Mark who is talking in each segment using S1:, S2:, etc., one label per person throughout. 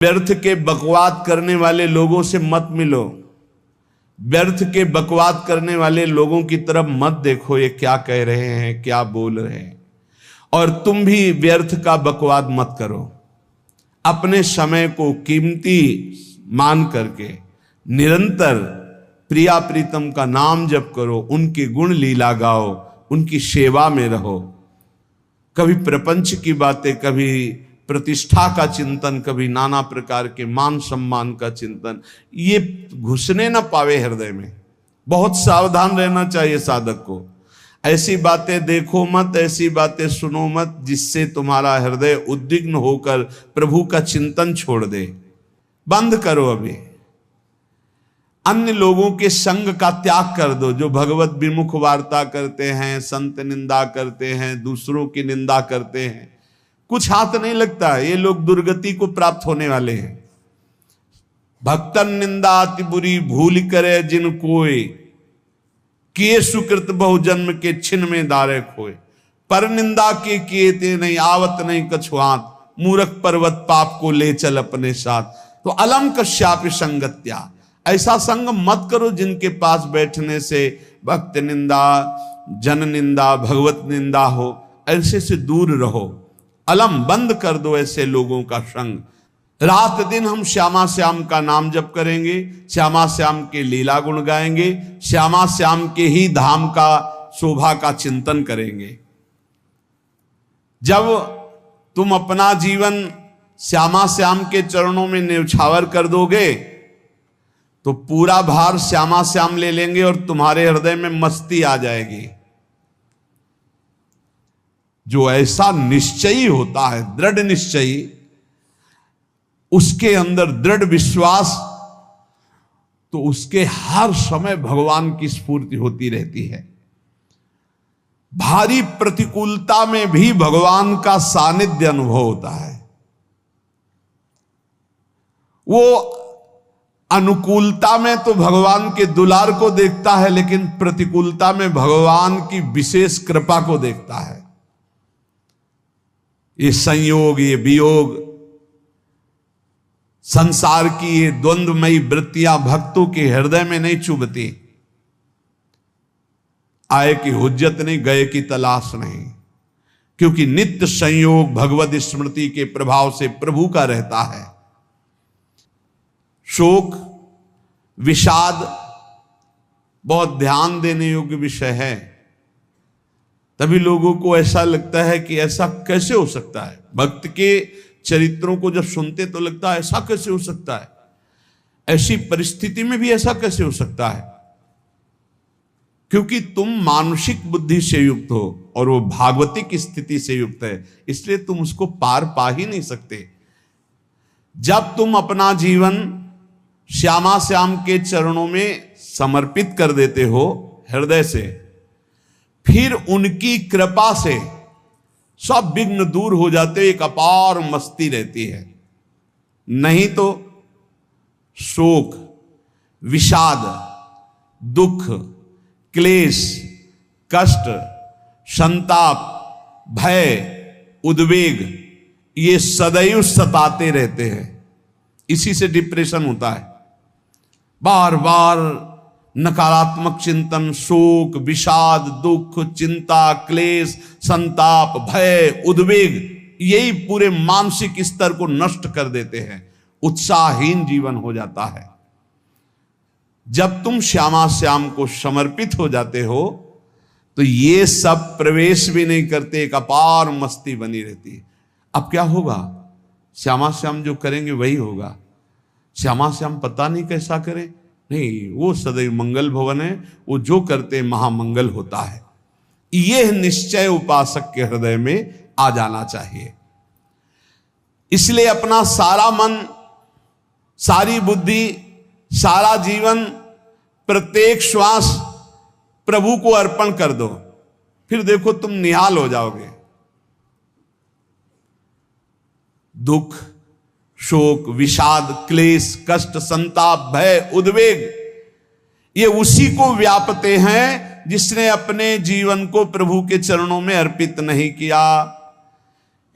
S1: व्यर्थ के बकवाद करने वाले लोगों से मत मिलो। व्यर्थ के बकवाद करने वाले लोगों की तरफ मत देखो, ये क्या कह रहे हैं, क्या बोल रहे हैं। और तुम भी व्यर्थ का बकवाद मत करो। अपने समय को कीमती मान करके निरंतर प्रिया प्रीतम का नाम जप करो, उनके गुण लीला गाओ, उनकी सेवा में रहो। कभी प्रपंच की बातें, कभी प्रतिष्ठा का चिंतन, कभी नाना प्रकार के मान सम्मान का चिंतन, ये घुसने ना पावे हृदय में। बहुत सावधान रहना चाहिए साधक को। ऐसी बातें देखो मत, ऐसी बातें सुनो मत जिससे तुम्हारा हृदय उद्विग्न होकर प्रभु का चिंतन छोड़ दे। बंद करो। अभी अन्य लोगों के संग का त्याग कर दो, जो भगवत विमुख वार्ता करते हैं, संत निंदा करते हैं, दूसरों की निंदा करते हैं। कुछ हाथ नहीं लगता, ये लोग दुर्गति को प्राप्त होने वाले हैं। भक्तन निंदा अति बुरी भूल करे जिन कोय, किए सुकृत बहु जन्म के छिन में दारे खोए। पर निंदा के किए ते नहीं, आवत नहीं कछुआत, मूर्ख पर्वत पाप को ले चल अपने साथ। तो अलम कश्याप संगत्या, ऐसा संग मत करो जिनके पास बैठने से भक्त निंदा, जन निंदा, भगवत निंदा हो। ऐसे से दूर रहो। अलम बंद कर दो ऐसे लोगों का संग। रात दिन हम श्यामा श्याम का नाम जप करेंगे, श्यामा श्याम के लीला गुण गाएंगे, श्यामा श्याम के ही धाम का शोभा का चिंतन करेंगे। जब तुम अपना जीवन श्यामा श्याम के चरणों में न्यौछावर कर दोगे तो पूरा भार श्यामा श्याम ले लेंगे और तुम्हारे हृदय में मस्ती आ जाएगी। जो ऐसा निश्चयी होता है, दृढ़ निश्चयी, उसके अंदर दृढ़ विश्वास, तो उसके हर समय भगवान की स्फूर्ति होती रहती है। भारी प्रतिकूलता में भी भगवान का सानिध्य अनुभव होता है। वो अनुकूलता में तो भगवान के दुलार को देखता है, लेकिन प्रतिकूलता में भगवान की विशेष कृपा को देखता है। ये संयोग, ये वियोग, संसार की ये द्वंद्वमयी वृत्तियां भक्तों के हृदय में नहीं चुभती। आए की हुज्जत नहीं, गए की तलाश नहीं, क्योंकि नित्य संयोग भगवत स्मृति के प्रभाव से प्रभु का रहता है। शोक, विषाद बहुत ध्यान देने योग्य विषय है। तभी लोगों को ऐसा लगता है कि ऐसा कैसे हो सकता है। भक्त के चरित्रों को जब सुनते तो लगता है ऐसा कैसे हो सकता है, ऐसी परिस्थिति में भी ऐसा कैसे हो सकता है। क्योंकि तुम मानसिक बुद्धि से युक्त हो और वो भागवतिक स्थिति से युक्त है, इसलिए तुम उसको पार पा ही नहीं सकते। जब तुम अपना जीवन श्यामा श्याम के चरणों में समर्पित कर देते हो हृदय से, फिर उनकी कृपा से सब विघ्न दूर हो जाते, एक अपार मस्ती रहती है। नहीं तो शोक, विषाद, दुख, क्लेश, कष्ट, संताप, भय, उद्वेग, ये सदैव सताते रहते हैं। इसी से डिप्रेशन होता है। बार बार नकारात्मक चिंतन, शोक, विषाद, दुख, चिंता, क्लेश, संताप, भय, उद्वेग, यही पूरे मानसिक स्तर को नष्ट कर देते हैं। उत्साहहीन जीवन हो जाता है। जब तुम श्यामा श्याम को समर्पित हो जाते हो तो ये सब प्रवेश भी नहीं करते, एक अपार मस्ती बनी रहती है। अब क्या होगा? श्यामा श्याम जो करेंगे वही होगा। श्यामा श्याम पता नहीं कैसा करें, नहीं, वो सदैव मंगल भवन है, वो जो करते महामंगल होता है। यह निश्चय उपासक के हृदय में आ जाना चाहिए। इसलिए अपना सारा मन, सारी बुद्धि, सारा जीवन, प्रत्येक श्वास प्रभु को अर्पण कर दो। फिर देखो तुम निहाल हो जाओगे। दुख, शोक, विषाद, क्लेश, कष्ट, संताप, भय, उद्वेग, ये उसी को व्यापते हैं जिसने अपने जीवन को प्रभु के चरणों में अर्पित नहीं किया।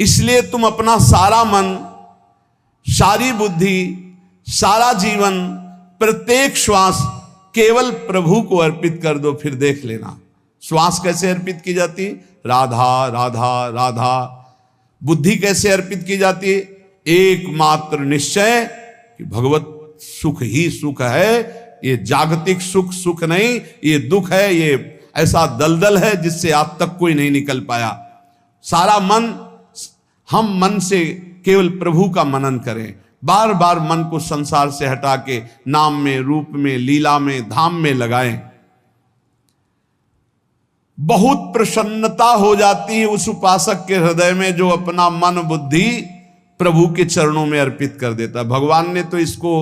S1: इसलिए तुम अपना सारा मन सारी बुद्धि, सारा जीवन, प्रत्येक श्वास केवल प्रभु को अर्पित कर दो। फिर देख लेना श्वास कैसे अर्पित की जाती, राधा राधा राधा। बुद्धि कैसे अर्पित की जाती है, एकमात्र निश्चय कि भगवत सुख ही सुख है। ये जागतिक सुख सुख नहीं, ये दुख है, ये ऐसा दलदल है जिससे आज तक कोई नहीं निकल पाया। सारा मन, हम मन से केवल प्रभु का मनन करें, बार बार मन को संसार से हटा के नाम में, रूप में, लीला में, धाम में लगाएं। बहुत प्रसन्नता हो जाती है उस उपासक के हृदय में जो अपना मन बुद्धि प्रभु के चरणों में अर्पित कर देता। भगवान ने तो इसको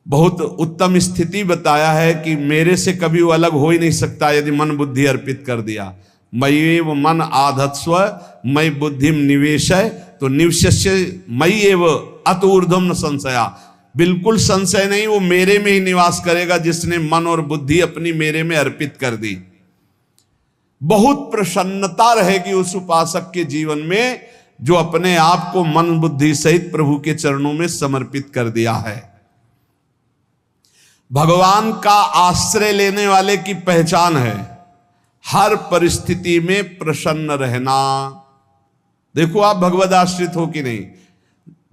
S1: बहुत उत्तम स्थिति बताया है कि मेरे से कभी वो अलग हो ही नहीं सकता यदि मन बुद्धि अर्पित कर दिया। मय्येव मन आधत्स्व मयि बुद्धिम निवेशय, तो निवश्य मय्येव अत ऊर्ध्वं न संशया। बिल्कुल संशय नहीं, वो मेरे में ही निवास करेगा जिसने मन और बुद्धि अपनी मेरे में अर्पित कर दी। बहुत प्रसन्नता रहेगी उस उपासक के जीवन में जो अपने आप को मन बुद्धि सहित प्रभु के चरणों में समर्पित कर दिया है। भगवान का आश्रय लेने वाले की पहचान है हर परिस्थिति में प्रसन्न रहना। देखो आप भगवद आश्रित हो कि नहीं,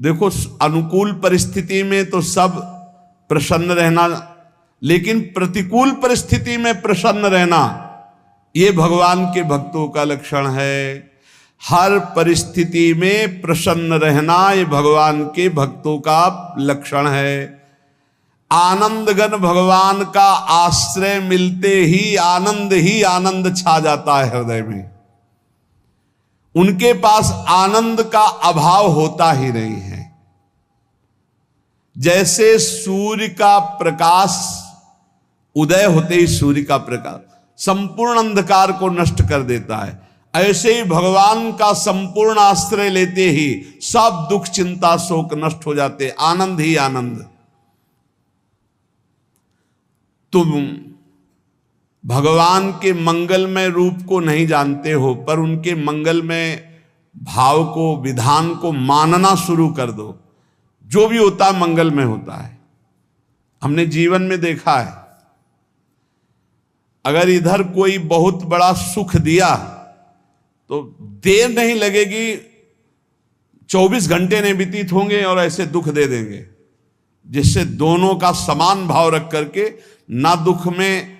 S1: देखो अनुकूल परिस्थिति में तो सब प्रसन्न रहना, लेकिन प्रतिकूल परिस्थिति में प्रसन्न रहना ये भगवान के भक्तों का लक्षण है। हर परिस्थिति में प्रसन्न रहना ये भगवान के भक्तों का लक्षण है। आनंदगन भगवान का आश्रय मिलते ही आनंद छा जाता है हृदय में। उनके पास आनंद का अभाव होता ही नहीं है। जैसे सूर्य का प्रकाश उदय होते ही सूर्य का प्रकाश संपूर्ण अंधकार को नष्ट कर देता है, ऐसे ही भगवान का संपूर्ण आश्रय लेते ही सब दुख चिंता शोक नष्ट हो जाते, आनंद ही आनंद। तुम भगवान के मंगलमय रूप को नहीं जानते हो, पर उनके मंगलमय भाव को, विधान को मानना शुरू कर दो। जो भी होता है मंगलमय होता है। हमने जीवन में देखा है, अगर इधर कोई बहुत बड़ा सुख दिया तो देर नहीं लगेगी, 24 घंटे नहीं व्यतीत होंगे और ऐसे दुख दे देंगे, जिससे दोनों का समान भाव रख करके ना दुख में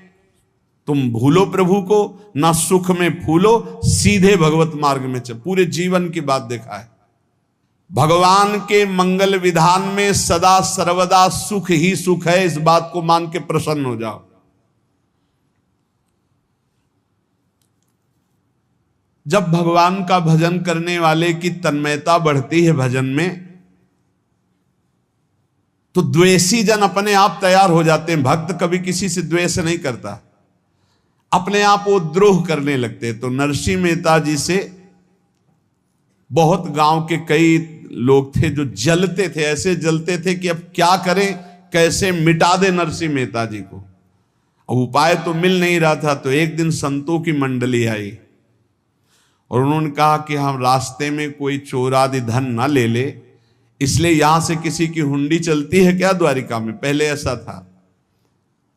S1: तुम भूलो प्रभु को, ना सुख में फूलो, सीधे भगवत मार्ग में चल। पूरे जीवन की बात देखा है। भगवान के मंगल विधान में सदा सर्वदा सुख ही सुख है, इस बात को मान के प्रसन्न हो जाओ। जब भगवान का भजन करने वाले की तन्मयता बढ़ती है भजन में, तो द्वेषी जन अपने आप तैयार हो जाते हैं। भक्त कभी किसी से द्वेष नहीं करता, अपने आप वो द्रोह करने लगते। तो नरसिंह मेहता जी से बहुत गांव के कई लोग थे जो जलते थे, ऐसे जलते थे कि अब क्या करें, कैसे मिटा दे नरसिंह मेहता जी को। अब उपाय तो मिल नहीं रहा था। तो एक दिन संतों की मंडली आई और उन्होंने कहा कि हम रास्ते में कोई चोर आदि धन ना ले ले, इसलिए यहां से किसी की हुंडी चलती है क्या द्वारिका में? पहले ऐसा था।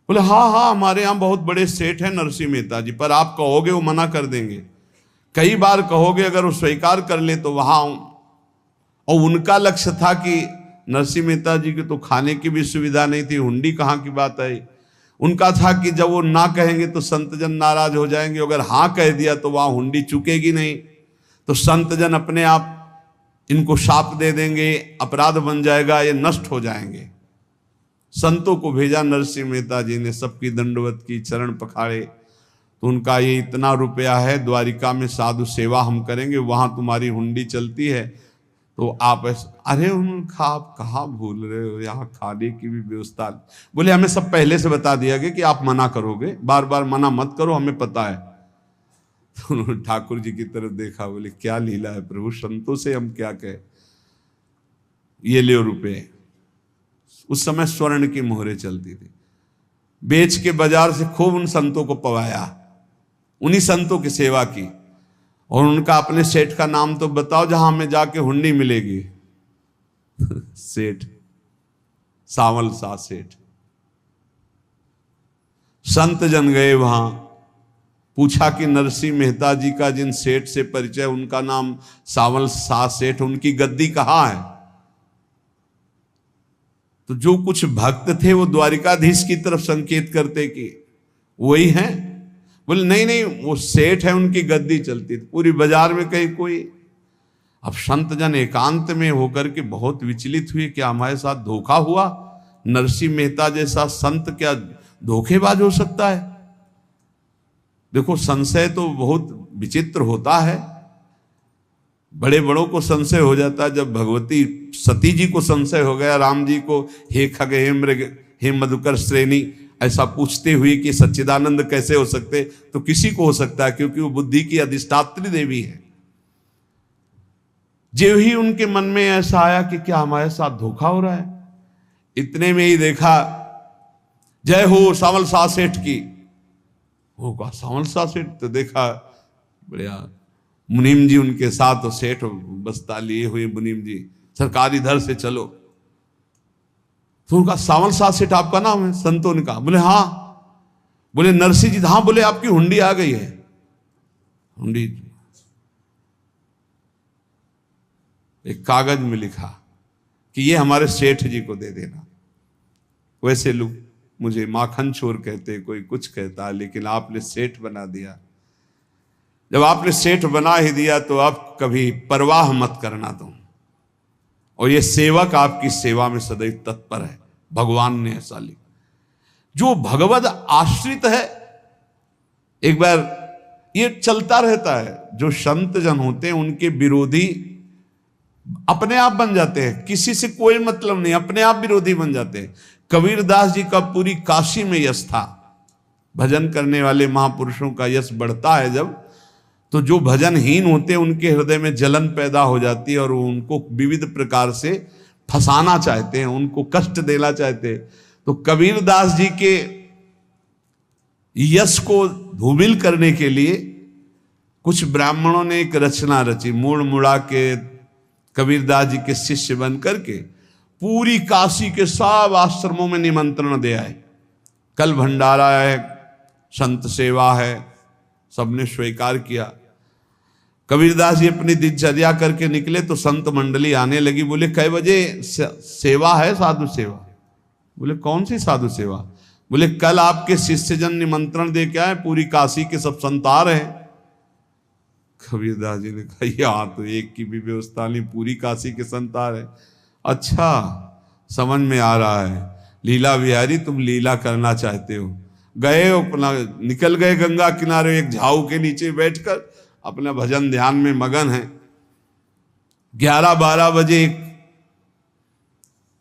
S1: बोले हाँ हमारे यहां बहुत बड़े सेठ हैं नरसिंह मेहता जी, पर आप कहोगे वो मना कर देंगे। कई बार कहोगे, अगर वो स्वीकार कर ले तो वहां। और उनका लक्ष्य था कि नरसिंह मेहता जी की तो खाने की भी सुविधा नहीं थी, हुंडी कहाँ की बात आई। उनका था कि जब वो ना कहेंगे तो संतजन नाराज हो जाएंगे, अगर हाँ कह दिया तो वहां हुंडी चुकेगी नहीं, तो संतजन अपने आप इनको शाप दे देंगे, अपराध बन जाएगा, ये नष्ट हो जाएंगे। संतों को भेजा नरसिंह मेहता जी ने, सबकी दंडवत की, चरण पखाड़े। तो उनका ये इतना रुपया है, द्वारिका में साधु सेवा हम करेंगे, वहां तुम्हारी हुंडी चलती है, तो आप अरे उनका आप कहाँ भूल रहे हो, यहाँ खाने की भी व्यवस्था। बोले हमें सब पहले से बता दिया गया कि आप मना करोगे, बार बार मना मत करो, हमें पता है। तो उन्होंने ठाकुर जी की तरफ देखा, बोले क्या लीला है प्रभु, संतों से हम क्या कहें, ये ले रुपए। उस समय स्वर्ण की मोहरें चलती थी, बेच के बाजार से खूब उन संतों को पवाया, उन्हीं संतों की सेवा की। और उनका अपने सेठ का नाम तो बताओ जहां हमें जाके हुंडी मिलेगी। सेठ, सावल सा सेठ। संत जन गए वहां, पूछा कि नरसिंह मेहता जी का जिन सेठ से परिचय, उनका नाम सावल सा सेठ, उनकी गद्दी कहाँ है? तो जो कुछ भक्त थे वो द्वारिकाधीश की तरफ संकेत करते कि वही हैं। बोले नहीं नहीं, वो सेठ है, उनकी गद्दी चलती थी। पूरी बाजार में कहीं कोई। अब संत जन एकांत में होकर के बहुत विचलित हुए, क्या हमारे साथ धोखा हुआ? नरसिंह मेहता जैसा संत क्या धोखेबाज हो सकता है? देखो, संशय तो बहुत विचित्र होता है, बड़े बड़ों को संशय हो जाता है। जब भगवती सती जी को संशय हो गया, राम जी को हे खग हे मृग हे मधुकर श्रेणी ऐसा पूछते हुए कि सच्चिदानंद कैसे हो सकते, तो किसी को हो सकता है, क्योंकि वो बुद्धि की अधिष्ठात्री देवी है। जो ही उनके मन में ऐसा आया कि क्या हमारे साथ धोखा हो रहा है, इतने में ही देखा जय हो सावल सा सेठ की। होगा सावल सा सेठ, तो देखा बढ़िया मुनीम जी उनके साथ, और सेठ बस्ता लिए हुए मुनीम जी, सरकार इधर से चलो। तो उनका सावल सा सेठ आपका नाम है? संतों ने कहा। बोले हाँ। बोले नरसिंह जी? हाँ। बोले आपकी हुंडी आ गई है। हुंडी एक कागज में लिखा कि ये हमारे सेठ जी को दे देना। वैसे लोग मुझे माखन चोर कहते, कोई कुछ कहता, लेकिन आपने सेठ बना दिया। जब आपने सेठ बना ही दिया तो आप कभी परवाह मत करना तुम। और ये सेवक आपकी सेवा में सदैव तत्पर है। भगवान ने ऐसा लिखा। जो भगवद आश्रित है, एक बार ये चलता रहता है, जो संत जन होते हैं उनके विरोधी अपने आप बन जाते हैं, किसी से कोई मतलब नहीं, अपने आप विरोधी बन जाते हैं। कबीरदास जी का पूरी काशी में यश था। भजन करने वाले महापुरुषों का यश बढ़ता है जब, तो जो भजनहीन होते हैं उनके हृदय में जलन पैदा हो जाती है, और वो उनको विविध प्रकार से फंसाना चाहते हैं, उनको कष्ट देना चाहते हैं। तो कबीरदास जी के यश को धूमिल करने के लिए कुछ ब्राह्मणों ने एक रचना रची। मूड़ मुड़ा के कबीरदास जी के शिष्य बन करके पूरी काशी के सब आश्रमों में निमंत्रण दे आए। कल भंडारा है, संत सेवा है, सबने स्वीकार किया। कबीरदास जी अपनी दिनचर्या करके निकले तो संत मंडली आने लगी। बोले कै बजे सेवा है? साधु सेवा। बोले कौन सी साधु सेवा? बोले कल आपके शिष्यजन निमंत्रण दे के आए, पूरी काशी के सब संत आ रहे हैं। कबीरदास जी ने कहा यहाँ तो एक की भी व्यवस्था नहीं, पूरी काशी के संत आ रहे। अच्छा, समझ में आ रहा है, लीला बिहारी तुम लीला करना चाहते हो। गए अपना निकल गए गंगा किनारे, एक झाऊ के नीचे बैठकर अपना भजन ध्यान में मगन है। 11-12 बजे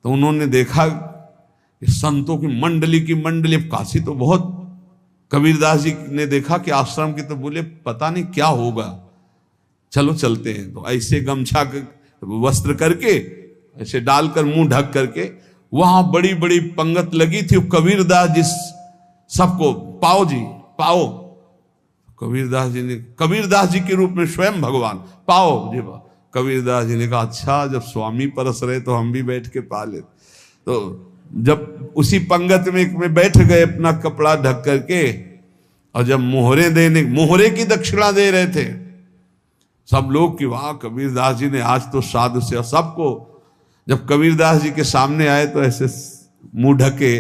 S1: तो उन्होंने देखा संतों की मंडली अब काशी तो बहुत। कबीरदास जी ने देखा कि आश्रम की, तो बोले पता नहीं क्या होगा, चलो चलते हैं। तो ऐसे गमछा वस्त्र करके ऐसे डालकर मुंह ढक करके, वहां बड़ी बड़ी पंगत लगी थी। कबीरदास जी सबको पाओ जी पाओ। कबीरदास जी के रूप में स्वयं भगवान पाओ जी पाओ। कबीरदास जी ने कहा अच्छा, जब स्वामी परस रहे तो हम भी बैठ के पा ले। तो जब उसी पंगत में बैठ गए अपना कपड़ा ढक करके, और जब मोहरे की दक्षिणा दे रहे थे सब लोग कि वाह कबीरदास जी ने आज तो साधु से। सबको जब कबीरदास जी के सामने आए तो ऐसे मुंह ढके,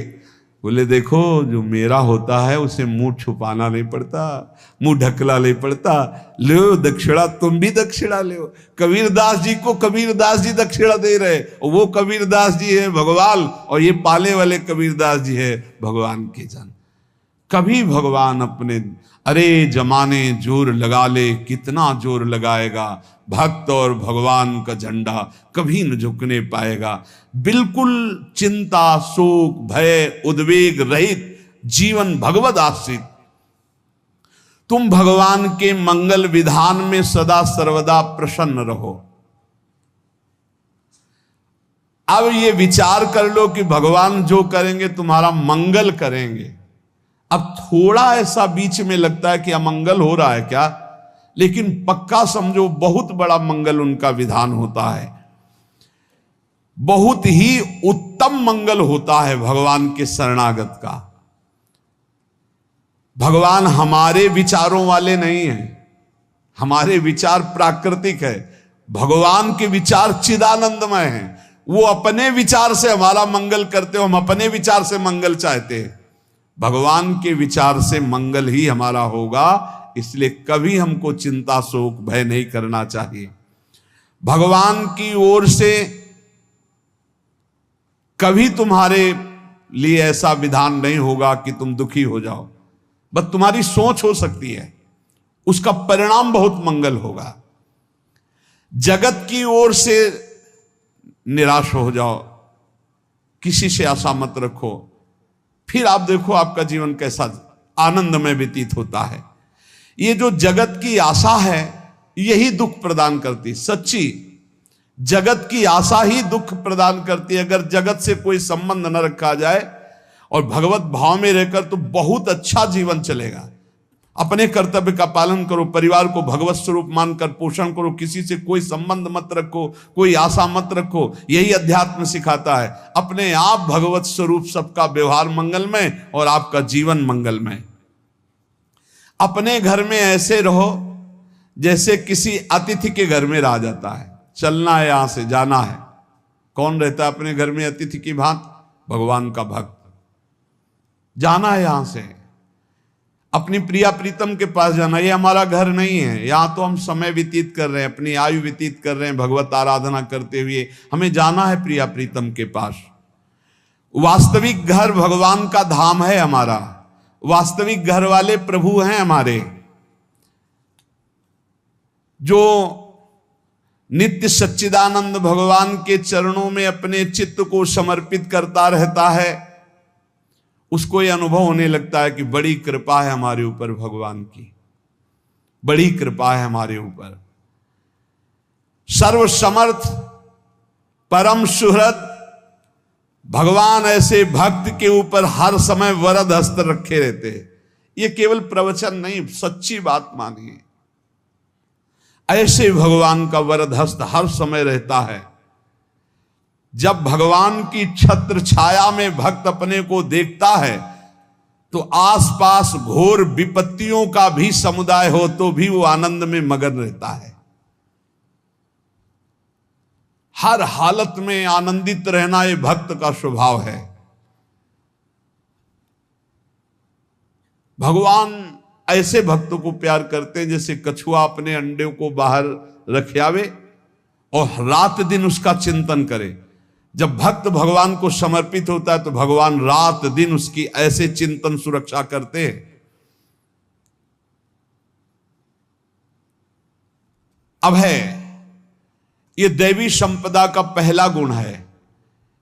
S1: बोले देखो जो मेरा होता है उसे मुंह छुपाना नहीं पड़ता, मुंह ढकला नहीं पड़ता। लो दक्षिणा, तुम भी दक्षिणा लो। कबीरदास जी को कबीरदास जी दक्षिणा दे रहे, और वो कबीरदास जी है भगवान, और ये पाले वाले कबीरदास जी है भगवान के जन। कभी भगवान अपने, अरे जमाने जोर लगा ले, कितना जोर लगाएगा, भक्त और भगवान का झंडा कभी न झुकने पाएगा। बिल्कुल चिंता शोक भय उद्वेग रहित जीवन भगवद आश्रित। तुम भगवान के मंगल विधान में सदा सर्वदा प्रसन्न रहो। अब ये विचार कर लो कि भगवान जो करेंगे तुम्हारा मंगल करेंगे। अब थोड़ा ऐसा बीच में लगता है कि अमंगल हो रहा है क्या, लेकिन पक्का समझो बहुत बड़ा मंगल उनका विधान होता है। बहुत ही उत्तम मंगल होता है भगवान के शरणागत का। भगवान हमारे विचारों वाले नहीं हैं, हमारे विचार प्राकृतिक है, भगवान के विचार चिदानंदमय हैं। वो अपने विचार से हमारा मंगल करते हो, हम अपने विचार से मंगल चाहते हैं। भगवान के विचार से मंगल ही हमारा होगा, इसलिए कभी हमको चिंता शोक भय नहीं करना चाहिए। भगवान की ओर से कभी तुम्हारे लिए ऐसा विधान नहीं होगा कि तुम दुखी हो जाओ, बस तुम्हारी सोच हो सकती है, उसका परिणाम बहुत मंगल होगा। जगत की ओर से निराश हो जाओ, किसी से आशा मत रखो, फिर आप देखो आपका जीवन कैसा आनंदमय व्यतीत होता है। ये जो जगत की आशा है यही दुख प्रदान करती, सच्ची जगत की आशा ही दुख प्रदान करती है। अगर जगत से कोई संबंध न रखा जाए और भगवत भाव में रहकर तो बहुत अच्छा जीवन चलेगा। अपने कर्तव्य का पालन करो, परिवार को भगवत स्वरूप मानकर पोषण करो, किसी से कोई संबंध मत रखो, कोई आशा मत रखो, यही अध्यात्म सिखाता है। अपने आप भगवत स्वरूप, सबका व्यवहार मंगलमय और आपका जीवन मंगलमय। अपने घर में ऐसे रहो जैसे किसी अतिथि के घर में रह जाता है, चलना है, यहां से जाना है। कौन रहता है अपने घर में अतिथि की भांति? भगवान का भक्त। जाना है यहां से, अपनी प्रिया प्रीतम के पास जाना। ये हमारा घर नहीं है, यहां तो हम समय व्यतीत कर रहे हैं, अपनी आयु व्यतीत कर रहे हैं भगवत आराधना करते हुए। हमें जाना है प्रिया प्रीतम के पास। वास्तविक घर भगवान का धाम है हमारा, वास्तविक घर वाले प्रभु हैं हमारे, जो नित्य सच्चिदानंद भगवान के चरणों में अपने चित्त को समर्पित करता रहता है। उसको यह अनुभव होने लगता है कि बड़ी कृपा है हमारे ऊपर, भगवान की बड़ी कृपा है हमारे ऊपर। सर्वसमर्थ परम सुहृद भगवान ऐसे भक्त के ऊपर हर समय वरद हस्त रखे रहते हैं। ये केवल प्रवचन नहीं, सच्ची बात मानिए। ऐसे भगवान का वरद हस्त हर समय रहता है। जब भगवान की छत्र छाया में भक्त अपने को देखता है तो आसपास घोर विपत्तियों का भी समुदाय हो तो भी वो आनंद में मगन रहता है। हर हालत में आनंदित रहना ये भक्त का स्वभाव है। भगवान ऐसे भक्तों को प्यार करते हैं जैसे कछुआ अपने अंडे को बाहर रख आवे और रात दिन उसका चिंतन करे। जब भक्त भगवान को समर्पित होता है तो भगवान रात दिन उसकी ऐसे चिंतन सुरक्षा करते हैं। अभय, ये दैवी संपदा का पहला गुण है।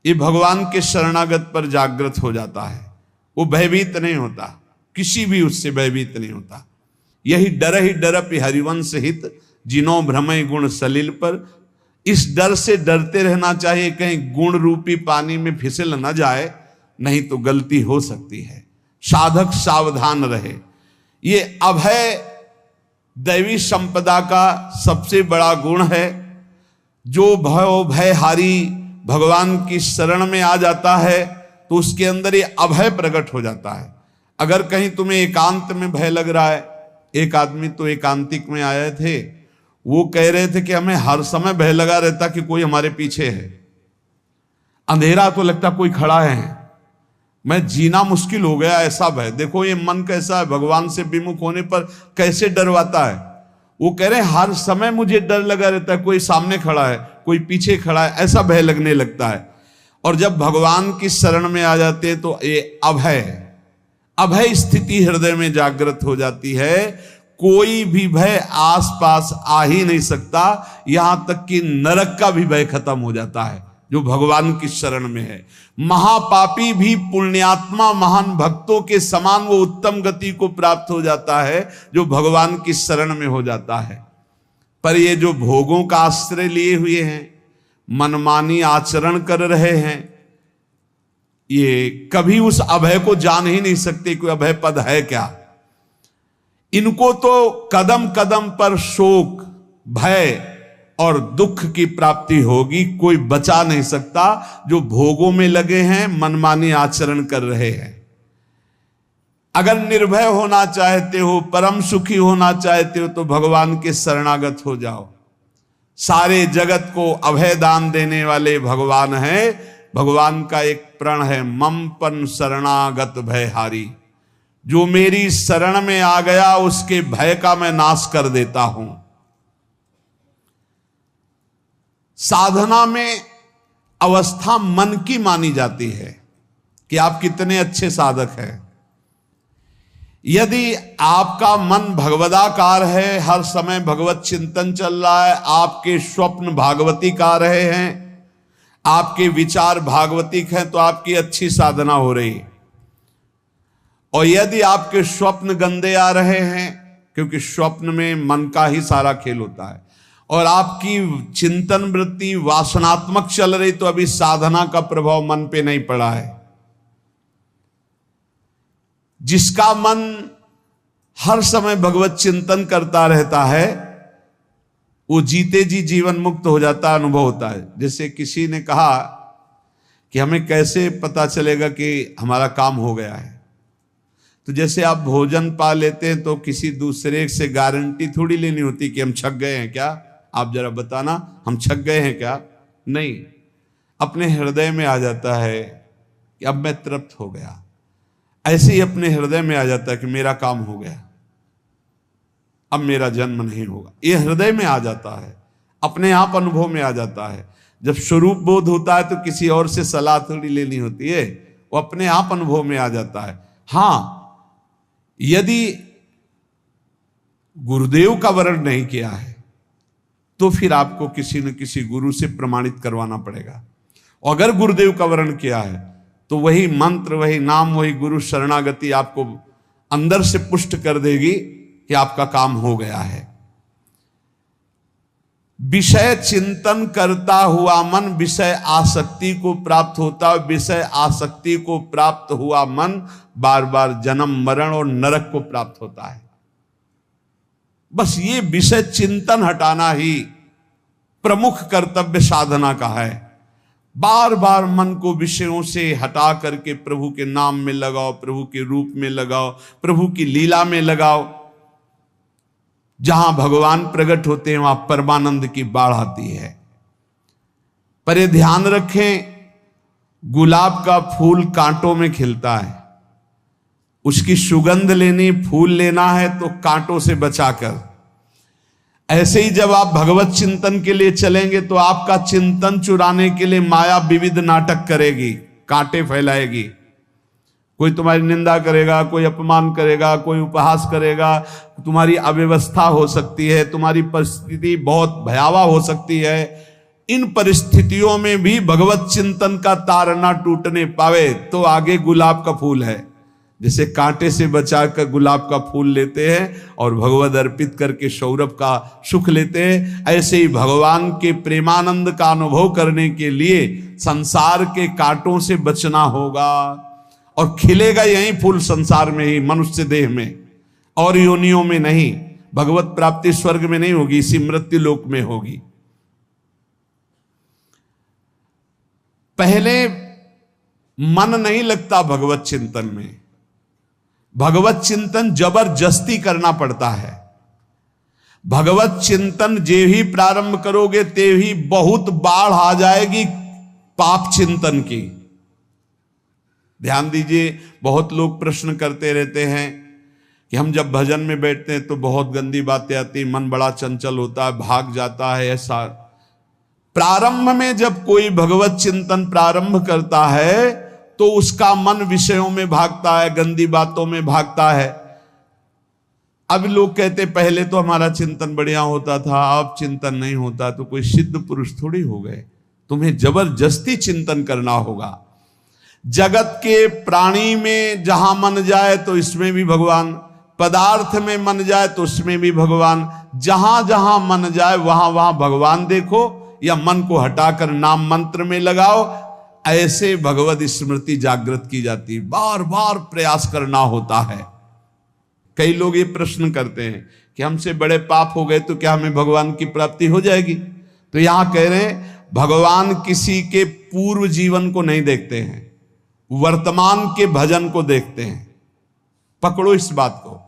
S1: ये भगवान के शरणागत पर जागृत हो जाता है, वो भयभीत नहीं होता, किसी भी उससे भयभीत नहीं होता। यही डर ही डरपि हरिवंश हित, जिनो भ्रमय गुण सलिल पर। इस डर से डरते रहना चाहिए कहीं गुण रूपी पानी में फिसल न जाए, नहीं तो गलती हो सकती है। साधक सावधान रहे। ये अभय दैवी संपदा का सबसे बड़ा गुण है। जो भयहारी भगवान की शरण में आ जाता है तो उसके अंदर ये अभय प्रकट हो जाता है। अगर कहीं तुम्हें एकांत में भय लग रहा है, एक आदमी तो एकांतिक में आए थे, वो कह रहे थे कि हमें हर समय भय लगा रहता कि कोई हमारे पीछे है, अंधेरा तो लगता कोई खड़ा है, मैं जीना मुश्किल हो गया, ऐसा भय। देखो ये मन कैसा है, भगवान से विमुख होने पर कैसे डरवाता है। वो कह रहे हैं हर समय मुझे डर लगा रहता है, कोई सामने खड़ा है, कोई पीछे खड़ा है, ऐसा भय लगने लगता है। और जब भगवान की शरण में आ जाते हैं तो ये अभय स्थिति हृदय में जागृत हो जाती है। कोई भी भय आसपास आ ही नहीं सकता, यहां तक कि नरक का भी भय खत्म हो जाता है जो भगवान की शरण में है। महापापी भी पुण्यात्मा महान भक्तों के समान वो उत्तम गति को प्राप्त हो जाता है जो भगवान की शरण में हो जाता है। पर ये जो भोगों का आश्रय लिए हुए हैं, मनमानी आचरण कर रहे हैं, ये कभी उस अभय को जान ही नहीं सकते कोई अभय पद है क्या। इनको तो कदम कदम पर शोक, भय, और दुख की प्राप्ति होगी। कोई बचा नहीं सकता जो भोगों में लगे हैं, मनमानी आचरण कर रहे हैं। अगर निर्भय होना चाहते हो, परम सुखी होना चाहते हो, तो भगवान के शरणागत हो जाओ। सारे जगत को अभय दान देने वाले भगवान हैं। भगवान का एक प्रण है, ममपन शरणागत भयहारी। जो मेरी शरण में आ गया उसके भय का मैं नाश कर देता हूं। साधना में अवस्था मन की मानी जाती है कि आप कितने अच्छे साधक हैं। यदि आपका मन भगवदाकार है, हर समय भगवत चिंतन चल रहा है, आपके स्वप्न भागवतिक आ रहे हैं, आपके विचार भागवतिक हैं, तो आपकी अच्छी साधना हो रही है। और यदि आपके स्वप्न गंदे आ रहे हैं, क्योंकि स्वप्न में मन का ही सारा खेल होता है, और आपकी चिंतन वृत्ति वासनात्मक चल रही, तो अभी साधना का प्रभाव मन पे नहीं पड़ा है। जिसका मन हर समय भगवत चिंतन करता रहता है, वो जीते जी जीवन मुक्त हो जाता, अनुभव होता है। जैसे किसी ने कहा कि हमें कैसे पता चलेगा कि हमारा काम हो गया है, तो जैसे आप भोजन पा लेते हैं तो किसी दूसरे से गारंटी थोड़ी लेनी होती कि हम छक गए हैं क्या, आप जरा बताना हम छक गए हैं क्या। नहीं, अपने हृदय में आ जाता है कि अब मैं तृप्त हो गया। ऐसे ही अपने हृदय में आ जाता है कि मेरा काम हो गया, अब मेरा जन्म नहीं होगा। ये हृदय में आ जाता है, अपने आप अनुभव में आ जाता है। जब स्वरूप बोध होता है तो किसी और से सलाह थोड़ी लेनी होती है, वो अपने आप अनुभव में आ जाता है। हाँ, यदि गुरुदेव का वर्ण नहीं किया है तो फिर आपको किसी न किसी गुरु से प्रमाणित करवाना पड़ेगा। और अगर गुरुदेव का वर्ण किया है तो वही मंत्र, वही नाम, वही गुरु शरणागति आपको अंदर से पुष्ट कर देगी कि आपका काम हो गया है। विषय चिंतन करता हुआ मन विषय आसक्ति को प्राप्त होता है। विषय आसक्ति को प्राप्त हुआ मन बार बार जन्म, मरण और नरक को प्राप्त होता है। बस ये विषय चिंतन हटाना ही प्रमुख कर्तव्य साधना का है। बार बार मन को विषयों से हटा करके प्रभु के नाम में लगाओ, प्रभु के रूप में लगाओ, प्रभु की लीला में लगाओ। जहां भगवान प्रकट होते हैं वहां परमानंद की बाढ़ आती है। पर ये ध्यान रखें, गुलाब का फूल कांटों में खिलता है, उसकी सुगंध लेनी, फूल लेना है तो कांटों से बचाकर। ऐसे ही जब आप भगवत चिंतन के लिए चलेंगे तो आपका चिंतन चुराने के लिए माया विविध नाटक करेगी, कांटे फैलाएगी। कोई तुम्हारी निंदा करेगा, कोई अपमान करेगा, कोई उपहास करेगा, तुम्हारी अव्यवस्था हो सकती है, तुम्हारी परिस्थिति बहुत भयावह हो सकती है। इन परिस्थितियों में भी भगवत चिंतन का तार ना टूटने पावे तो आगे गुलाब का फूल है। जैसे कांटे से बचाकर गुलाब का फूल लेते हैं और भगवद अर्पित करके सौरभ का सुख लेते हैं, ऐसे ही भगवान के प्रेमानंद का अनुभव करने के लिए संसार के कांटों से बचना होगा। और खिलेगा यही फूल संसार में ही, मनुष्य देह में, और योनियों में नहीं। भगवत प्राप्ति स्वर्ग में नहीं होगी, इसी मृत्यु लोक में होगी। पहले मन नहीं लगता भगवत चिंतन में, भगवत चिंतन जबरदस्ती करना पड़ता है। भगवत चिंतन जे ही प्रारंभ करोगे ते ही बहुत बाढ़ आ जाएगी पाप चिंतन की। ध्यान दीजिए, बहुत लोग प्रश्न करते रहते हैं कि हम जब भजन में बैठते हैं तो बहुत गंदी बातें आती, मन बड़ा चंचल होता है, भाग जाता है। ऐसा प्रारंभ में जब कोई भगवत चिंतन प्रारंभ करता है तो उसका मन विषयों में भागता है, गंदी बातों में भागता है। अब लोग कहते पहले तो हमारा चिंतन बढ़िया होता था, अब चिंतन नहीं होता। तो कोई सिद्ध पुरुष थोड़ी हो गए, तुम्हें जबरदस्ती चिंतन करना होगा। जगत के प्राणी में जहां मन जाए तो इसमें भी भगवान, पदार्थ में मन जाए तो उसमें भी भगवान, जहां जहां मन जाए वहां वहां भगवान देखो, या मन को हटाकर नाम मंत्र में लगाओ। ऐसे भगवत स्मृति जागृत की जाती है, बार बार प्रयास करना होता है। कई लोग ये प्रश्न करते हैं कि हमसे बड़े पाप हो गए तो क्या हमें भगवान की प्राप्ति हो जाएगी? तो यहां कह रहे हैं भगवान किसी के पूर्व जीवन को नहीं देखते हैं, वर्तमान के भजन को देखते हैं। पकड़ो इस बात को।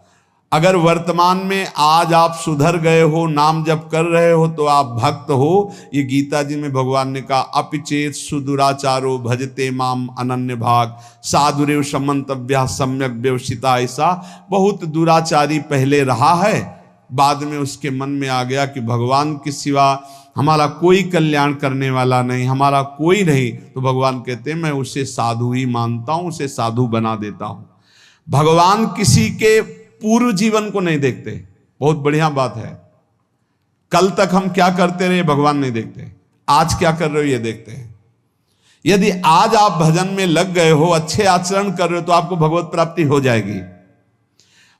S1: अगर वर्तमान में आज आप सुधर गए हो, नाम जप कर रहे हो, तो आप भक्त हो। ये गीता जी में भगवान ने कहा, अपिचेत सुदुराचारो भजते माम अनन्य भाग साधुरेव समन्तव्या सम्यक व्यवसिता। ऐसा बहुत दुराचारी पहले रहा है, बाद में उसके मन में आ गया कि भगवान के सिवा हमारा कोई कल्याण करने वाला नहीं, हमारा कोई नहीं, तो भगवान कहते हैं मैं उसे साधु ही मानता हूं, उसे साधु बना देता हूं। भगवान किसी के पूर्व जीवन को नहीं देखते। बहुत बढ़िया बात है। कल तक हम क्या करते रहे भगवान नहीं देखते, आज क्या कर रहे हो ये देखते हैं। यदि आज आप भजन में लग गए हो, अच्छे आचरण कर रहे हो, तो आपको भगवत प्राप्ति हो जाएगी।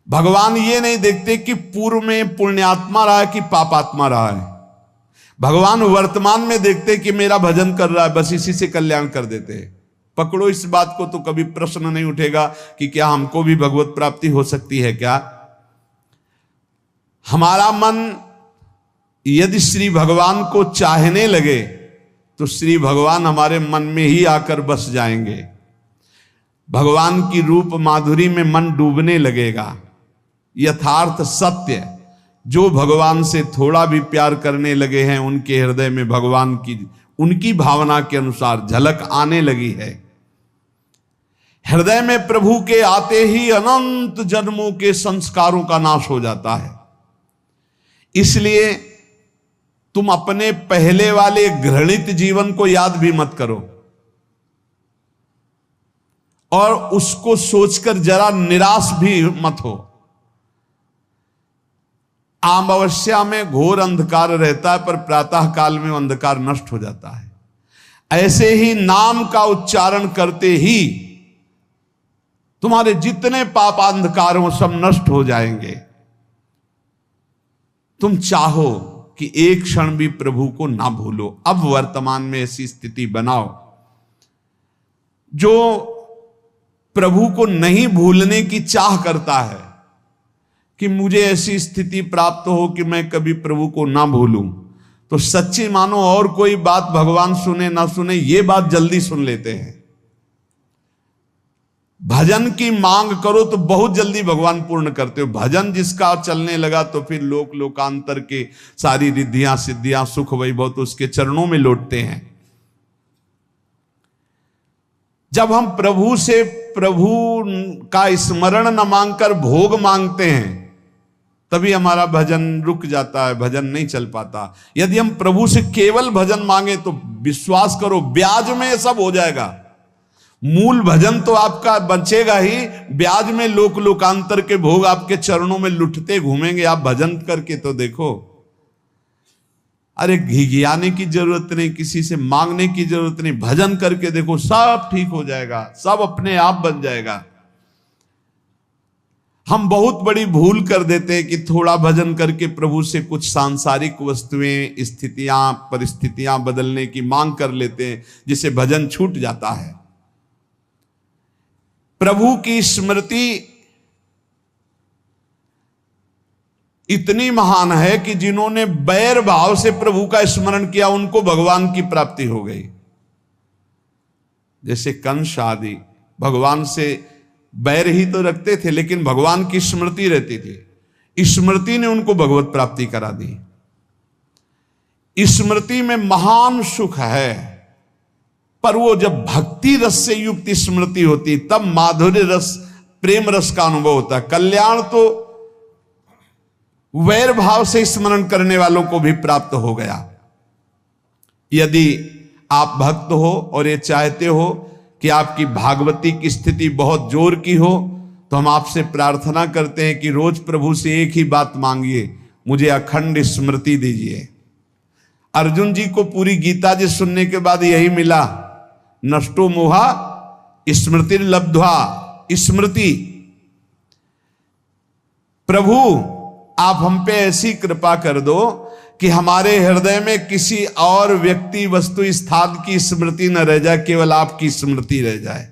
S1: भगवान ये नहीं देखते कि पूर्व में पुण्यात्मा रहा है कि पापात्मा रहा है। भगवान वर्तमान में देखते कि मेरा भजन कर रहा है, बस इसी से कल्याण कर देते हैं। पकड़ो इस बात को, तो कभी प्रश्न नहीं उठेगा कि क्या हमको भी भगवत प्राप्ति हो सकती है क्या। हमारा मन यदि श्री भगवान को चाहने लगे तो श्री भगवान हमारे मन में ही आकर बस जाएंगे। भगवान की रूप माधुरी में मन डूबने लगेगा। यथार्थ सत्य, जो भगवान से थोड़ा भी प्यार करने लगे हैं, उनके हृदय में भगवान की उनकी भावना के अनुसार झलक आने लगी है। हृदय में प्रभु के आते ही अनंत जन्मों के संस्कारों का नाश हो जाता है। इसलिए तुम अपने पहले वाले घृणित जीवन को याद भी मत करो और उसको सोचकर जरा निराश भी मत हो। अमावस्या में घोर अंधकार रहता है, पर प्रातः काल में अंधकार नष्ट हो जाता है। ऐसे ही नाम का उच्चारण करते ही तुम्हारे जितने पाप अंधकार हो सब नष्ट हो जाएंगे। तुम चाहो कि एक क्षण भी प्रभु को ना भूलो। अब वर्तमान में ऐसी स्थिति बनाओ। जो प्रभु को नहीं भूलने की चाह करता है कि मुझे ऐसी स्थिति प्राप्त हो कि मैं कभी प्रभु को ना भूलूं, तो सच्ची मानो और कोई बात भगवान सुने ना सुने, ये बात जल्दी सुन लेते हैं। भजन की मांग करो तो बहुत जल्दी भगवान पूर्ण करते हो। भजन जिसका चलने लगा तो फिर लोकांतर के सारी रिद्धियां सिद्धियां सुख वैभव तो उसके चरणों में लौटते हैं। जब हम प्रभु से प्रभु का स्मरण न मांगकर भोग मांगते हैं, तभी हमारा भजन रुक जाता है, भजन नहीं चल पाता। यदि हम प्रभु से केवल भजन मांगे तो विश्वास करो ब्याज में सब हो जाएगा। मूल भजन तो आपका बचेगा ही, ब्याज में लोकांतर के भोग आपके चरणों में लुटते घूमेंगे। आप भजन करके तो देखो। अरे घिघियाने की जरूरत नहीं, किसी से मांगने की जरूरत नहीं, भजन करके देखो, सब ठीक हो जाएगा, सब अपने आप बन जाएगा। हम बहुत बड़ी भूल कर देते हैं कि थोड़ा भजन करके प्रभु से कुछ सांसारिक वस्तुएं, स्थितियां, परिस्थितियां बदलने की मांग कर लेते हैं, जिससे भजन छूट जाता है। प्रभु की स्मृति इतनी महान है कि जिन्होंने बैर भाव से प्रभु का स्मरण किया उनको भगवान की प्राप्ति हो गई। जैसे कंस आदि भगवान से बैर ही तो रखते थे, लेकिन भगवान की स्मृति रहती थी। स्मृति ने उनको भगवत प्राप्ति करा दी। स्मृति में महान सुख है, पर वो जब भक्ति रस से युक्त स्मृति होती तब माधुर्य रस, प्रेम रस का अनुभव होता है। कल्याण तो वैर भाव से स्मरण करने वालों को भी प्राप्त हो गया। यदि आप भक्त हो और ये चाहते हो कि आपकी भागवती की स्थिति बहुत जोर की हो, तो हम आपसे प्रार्थना करते हैं कि रोज प्रभु से एक ही बात मांगिए, मुझे अखंड स्मृति दीजिए। अर्जुन जी को पूरी गीता जी सुनने के बाद यही मिला, नष्टो मोहा स्मृति लब्ध्वा। स्मृति, प्रभु आप हम पे ऐसी कृपा कर दो कि हमारे हृदय में किसी और व्यक्ति, वस्तु, स्थान की स्मृति न रह जाए, केवल आपकी स्मृति रह जाए।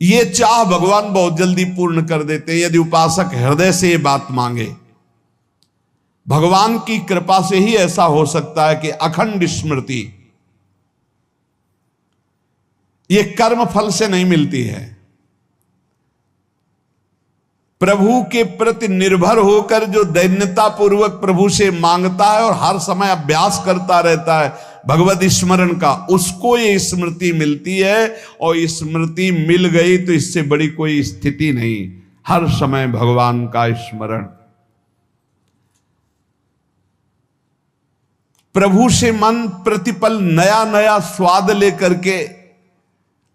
S1: ये चाह भगवान बहुत जल्दी पूर्ण कर देते हैं यदि उपासक हृदय से ये बात मांगे। भगवान की कृपा से ही ऐसा हो सकता है कि अखंड स्मृति ये कर्म फल से नहीं मिलती है। प्रभु के प्रति निर्भर होकर जो दैन्यता पूर्वक प्रभु से मांगता है और हर समय अभ्यास करता रहता है भगवत स्मरण का, उसको ये स्मृति मिलती है। और स्मृति मिल गई तो इससे बड़ी कोई स्थिति नहीं, हर समय भगवान का स्मरण। प्रभु से मन प्रतिपल नया नया स्वाद लेकर के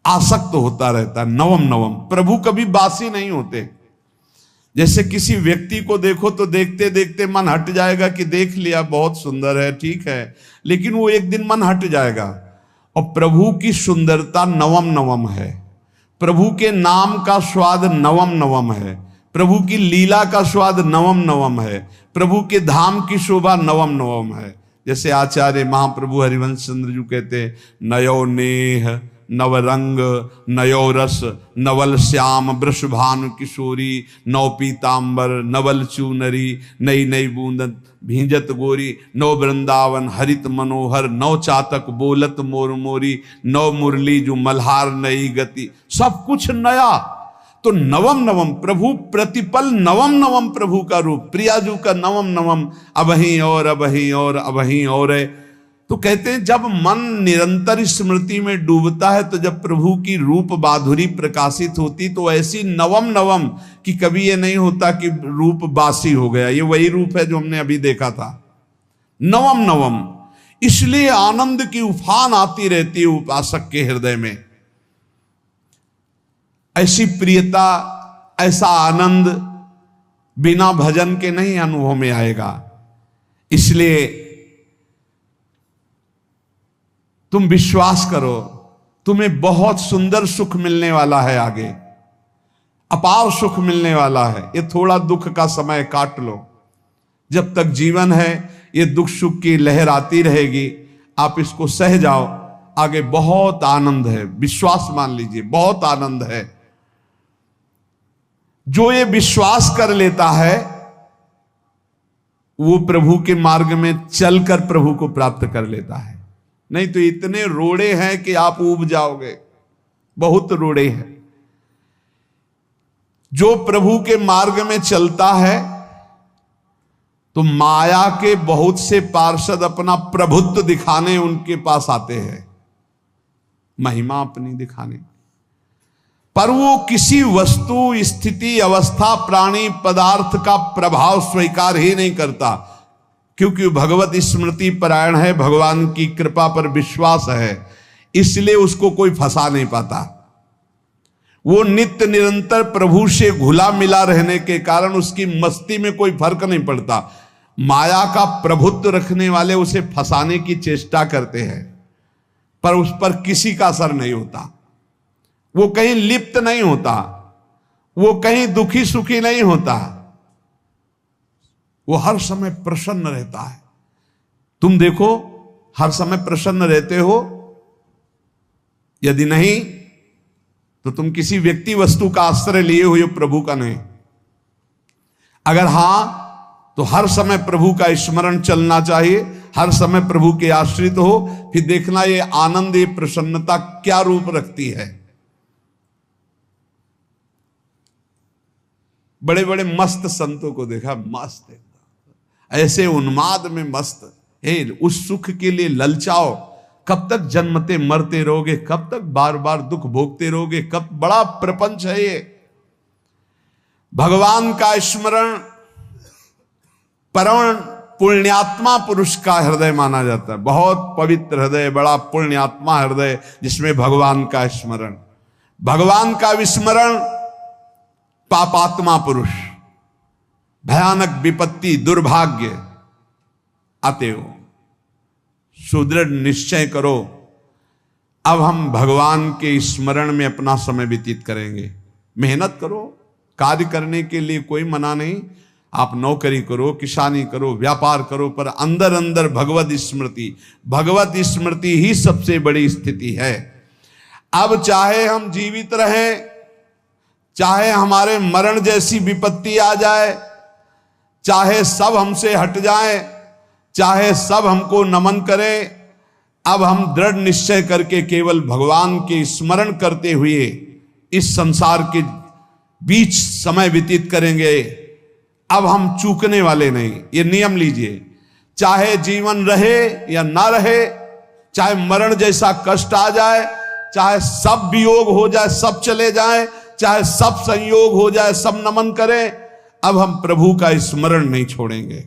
S1: आसक्त होता रहता है, नवम नवम। प्रभु कभी बासी नहीं होते। जैसे किसी व्यक्ति को देखो तो देखते देखते मन हट जाएगा कि देख लिया, बहुत सुंदर है, ठीक है, लेकिन वो एक दिन मन हट जाएगा। और प्रभु की सुंदरता नवम नवम है, प्रभु के नाम का स्वाद नवम नवम है, प्रभु की लीला का स्वाद नवम नवम है, प्रभु के धाम की शोभा नवम नवम है। जैसे आचार्य महाप्रभु हरिवंश चंद्र जी कहते, नयो नेह नवरंग नयो रस नवल श्याम वृषभानु किशोरी, नव पीतांबर नवल चूनरी, नई नई बूंदत भींजत गोरी, नव वृंदावन हरित मनोहर, नव चातक बोलत मोर मोरी, नव मुरली जो मल्हार नई गति, सब कुछ नया। तो नवम नवम प्रभु प्रतिपल नवम नवम प्रभु का रूप, प्रियाजू का नवम नवम, अबहीं और अबहीं और अबहीं और है। तो कहते हैं जब मन निरंतर स्मृति में डूबता है तो जब प्रभु की रूप माधुरी प्रकाशित होती तो ऐसी नवम नवम कि कभी ये नहीं होता कि रूप बासी हो गया। ये वही रूप है जो हमने अभी देखा था, नवम नवम। इसलिए आनंद की उफान आती रहती है उपासक के हृदय में। ऐसी प्रियता, ऐसा आनंद बिना भजन के नहीं अनुभव में आएगा। इसलिए तुम विश्वास करो, तुम्हें बहुत सुंदर सुख मिलने वाला है, आगे अपार सुख मिलने वाला है। ये थोड़ा दुख का समय काट लो, जब तक जीवन है ये दुख सुख की लहर आती रहेगी, आप इसको सह जाओ, आगे बहुत आनंद है, विश्वास मान लीजिए, बहुत आनंद है। जो ये विश्वास कर लेता है वो प्रभु के मार्ग में चलकर प्रभु को प्राप्त कर लेता है। नहीं तो इतने रोड़े हैं कि आप ऊब जाओगे, बहुत रोड़े हैं। जो प्रभु के मार्ग में चलता है तो माया के बहुत से पार्षद अपना प्रभुत्व दिखाने उनके पास आते हैं, महिमा अपनी दिखाने, पर वो किसी वस्तु स्थिति अवस्था प्राणी पदार्थ का प्रभाव स्वीकार ही नहीं करता, क्योंकि भगवत स्मृति परायण है, भगवान की कृपा पर विश्वास है, इसलिए उसको कोई फंसा नहीं पाता। वो नित्य निरंतर प्रभु से घुला मिला रहने के कारण उसकी मस्ती में कोई फर्क नहीं पड़ता। माया का प्रभुत्व रखने वाले उसे फंसाने की चेष्टा करते हैं, पर उस पर किसी का असर नहीं होता। वो कहीं लिप्त नहीं होता, वो कहीं दुखी सुखी नहीं होता, वो हर समय प्रसन्न रहता है। तुम देखो, हर समय प्रसन्न रहते हो? यदि नहीं तो तुम किसी व्यक्ति वस्तु का आश्रय लिए हुए, प्रभु का नहीं। अगर हां तो हर समय प्रभु का स्मरण चलना चाहिए, हर समय प्रभु के आश्रित हो, फिर देखना ये आनंद, ये प्रसन्नता क्या रूप रखती है। बड़े बड़े मस्त संतों को देखा, मस्त ऐसे उन्माद में मस्त, हे उस सुख के लिए ललचाओ, कब तक जन्मते मरते रहोगे, कब तक बार बार दुख भोगते रहोगे, कब, बड़ा प्रपंच है ये। भगवान का स्मरण परम पुण्यात्मा पुरुष का हृदय माना जाता है, बहुत पवित्र हृदय, बड़ा पुण्यात्मा हृदय जिसमें भगवान का स्मरण। भगवान का विस्मरण पापात्मा पुरुष, भयानक विपत्ति दुर्भाग्य आते हो। सुदृढ़ निश्चय करो, अब हम भगवान के स्मरण में अपना समय व्यतीत करेंगे। मेहनत करो, कार्य करने के लिए कोई मना नहीं, आप नौकरी करो, किसानी करो, व्यापार करो, पर अंदर अंदर भगवत स्मृति, भगवत स्मृति ही सबसे बड़ी स्थिति है। अब चाहे हम जीवित रहें, चाहे हमारे मरण जैसी विपत्ति आ जाए, चाहे सब हमसे हट जाए, चाहे सब हमको नमन करें, अब हम दृढ़ निश्चय करके केवल भगवान के स्मरण करते हुए इस संसार के बीच समय व्यतीत करेंगे। अब हम चूकने वाले नहीं। ये नियम लीजिए, चाहे जीवन रहे या ना रहे, चाहे मरण जैसा कष्ट आ जाए, चाहे सब वियोग हो जाए, सब चले जाए, चाहे सब संयोग हो जाए, सब नमन करें, अब हम प्रभु का स्मरण नहीं छोड़ेंगे।